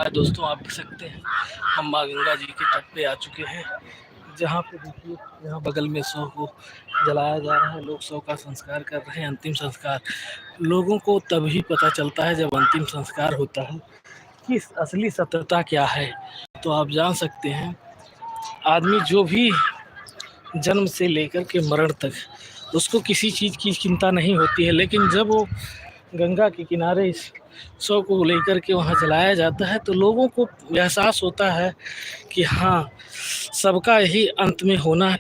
आज दोस्तों आप देख सकते हैं हम माँ गंगा जी के तट पे आ चुके हैं, जहाँ पे देखिए यहाँ बगल में शव को जलाया जा रहा है। लोग शव का संस्कार कर रहे हैं। अंतिम संस्कार लोगों को तभी पता चलता है जब अंतिम संस्कार होता है कि असली सत्यता क्या है। तो आप जान सकते हैं आदमी जो भी जन्म से लेकर के मरण तक उसको किसी चीज़ की चिंता नहीं होती है, लेकिन जब वो गंगा के किनारे इस शव को लेकर के वहाँ जलाया जाता है तो लोगों को एहसास होता है कि हाँ, सबका यही अंत में होना है।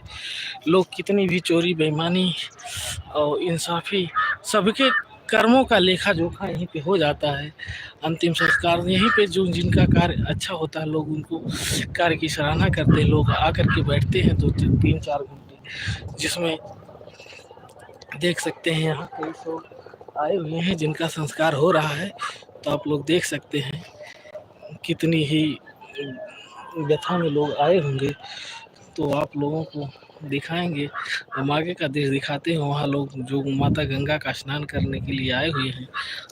लोग कितनी भी चोरी बेईमानी और इंसाफ़ी सबके कर्मों का लेखा जोखा यहीं पे हो जाता है। अंतिम संस्कार यहीं पे जो जिनका कार्य अच्छा होता है लोग उनको कार्य की सराहना करते हैं। लोग आकर के बैठते हैं 2-3-4 घंटे, जिसमें देख सकते हैं यहाँ कई लोग आए हुए हैं जिनका संस्कार हो रहा है। तो आप लोग देख सकते हैं कितनी ही व्यथा में लोग आए होंगे। तो आप लोगों को दिखाएंगे, हम आगे का दृश्य दिखाते हैं। वहाँ लोग जो माता गंगा का स्नान करने के लिए आए हुए हैं,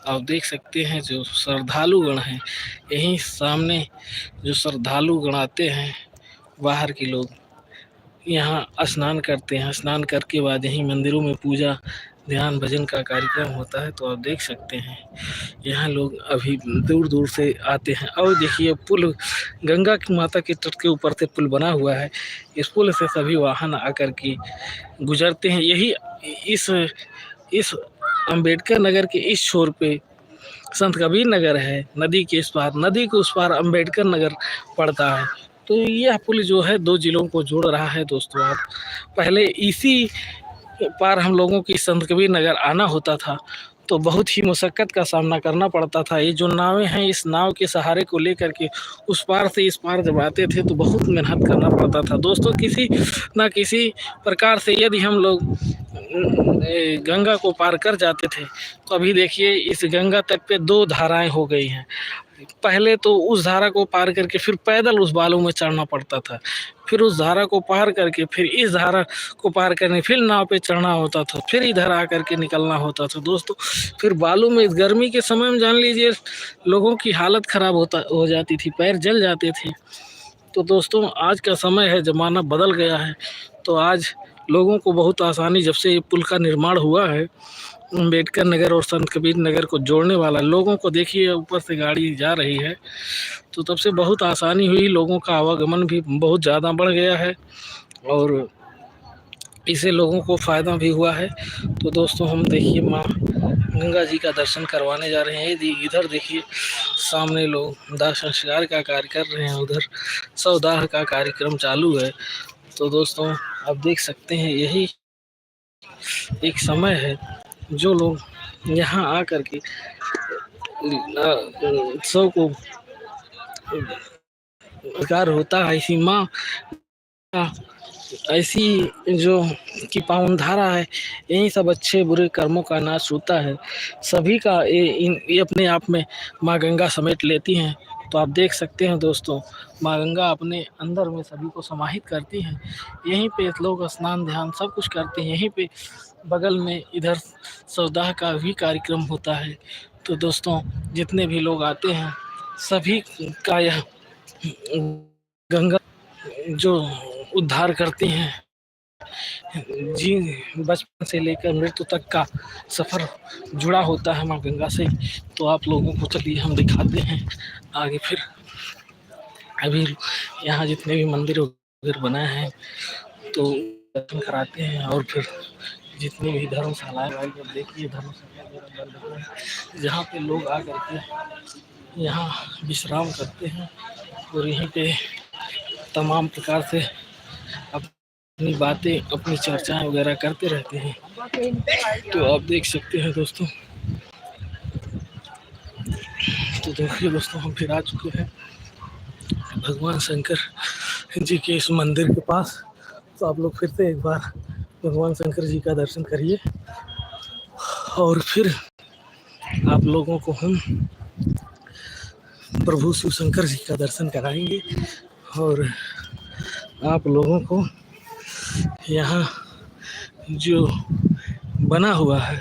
आप देख सकते हैं जो श्रद्धालुगण हैं। यहीं सामने जो श्रद्धालुगण आते हैं बाहर के लोग यहाँ स्नान करते हैं। स्नान करके बाद यहीं मंदिरों में पूजा ध्यान भजन का कार्यक्रम होता है। तो आप देख सकते हैं यहाँ लोग अभी दूर दूर से आते हैं। और देखिए पुल गंगा की माता के तट के ऊपर से पुल बना हुआ है। इस पुल से सभी वाहन आकर के गुजरते हैं। यही इस अंबेडकर नगर के इस छोर पे संत कबीर नगर है। नदी के इस पार, नदी के उस पार अंबेडकर नगर पड़ता है। तो यह पुल जो है 2 जिलों को जोड़ रहा है। दोस्तों आप पहले इसी पार हम लोगों की संत कबीर नगर आना होता था तो बहुत ही मुशक्क़त का सामना करना पड़ता था। ये जो नावें हैं इस नाव के सहारे को लेकर के उस पार से इस पार जब आते थे तो बहुत मेहनत करना पड़ता था। दोस्तों किसी न किसी प्रकार से यदि हम लोग गंगा को पार कर जाते थे तो अभी देखिए इस गंगा तट पे 2 धाराएं हो गई हैं। पहले तो उस धारा को पार करके फिर पैदल उस बालू में चढ़ना पड़ता था, फिर उस धारा को पार करके फिर इस धारा को पार करने फिर नाव पे चढ़ना होता था, फिर इधर आकर के निकलना होता था। दोस्तों फिर बालू में इस गर्मी के समय में जान लीजिए लोगों की हालत ख़राब हो जाती थी, पैर जल जाते थे। तो दोस्तों आज का समय है, ज़माना बदल गया है। तो आज लोगों को बहुत आसानी, जब से ये पुल का निर्माण हुआ है अम्बेडकर नगर और संत कबीर नगर को जोड़ने वाला, लोगों को देखिए ऊपर से गाड़ी जा रही है तो तब से बहुत आसानी हुई। लोगों का आवागमन भी बहुत ज़्यादा बढ़ गया है और इससे लोगों को फ़ायदा भी हुआ है। तो दोस्तों हम देखिए माँ गंगा जी का दर्शन करवाने जा रहे हैं। इधर देखिए सामने लोग दाह संस्कार का कार्य कर रहे हैं, उधर शवदाह का कार्यक्रम चालू है। तो दोस्तों आप देख सकते हैं यही एक समय है जो लोग यहाँ आकर के शव को कार्य होता है। इसी माँ ऐसी जो कि पावन धारा है, यही सब अच्छे बुरे कर्मों का नाश होता है। सभी का ये अपने आप में माँ गंगा समेट लेती हैं। तो आप देख सकते हैं दोस्तों माँ गंगा अपने अंदर में सभी को समाहित करती हैं। यहीं पे लोग स्नान ध्यान सब कुछ करते हैं। यहीं पे बगल में इधर शवदाह का भी कार्यक्रम होता है। तो दोस्तों जितने भी लोग आते हैं सभी का यह गंगा जो उद्धार करती हैं, जी बचपन से लेकर मृत्यु तक का सफ़र जुड़ा होता है माँ गंगा से। तो आप लोगों को चलिए हम दिखाते हैं आगे। फिर अभी यहाँ जितने भी मंदिर वगैरह बनाए हैं तो दर्शन कराते हैं और फिर जितनी भी धर्मशालाएँ भाई जब देखिए धर्मशाला जहाँ पे लोग आकर के यहाँ विश्राम करते हैं और यहीं पे तमाम प्रकार से अपनी बातें अपनी चर्चाएं वगैरह करते रहते हैं। तो आप देख सकते हैं दोस्तों। तो देखिए दोस्तों हम फिर आ चुके हैं भगवान शंकर जी के इस मंदिर के पास। तो आप लोग फिर से एक बार भगवान शंकर जी का दर्शन करिए और फिर आप लोगों को हम प्रभु शिव शंकर जी का दर्शन कराएंगे और आप लोगों को यहाँ जो बना हुआ है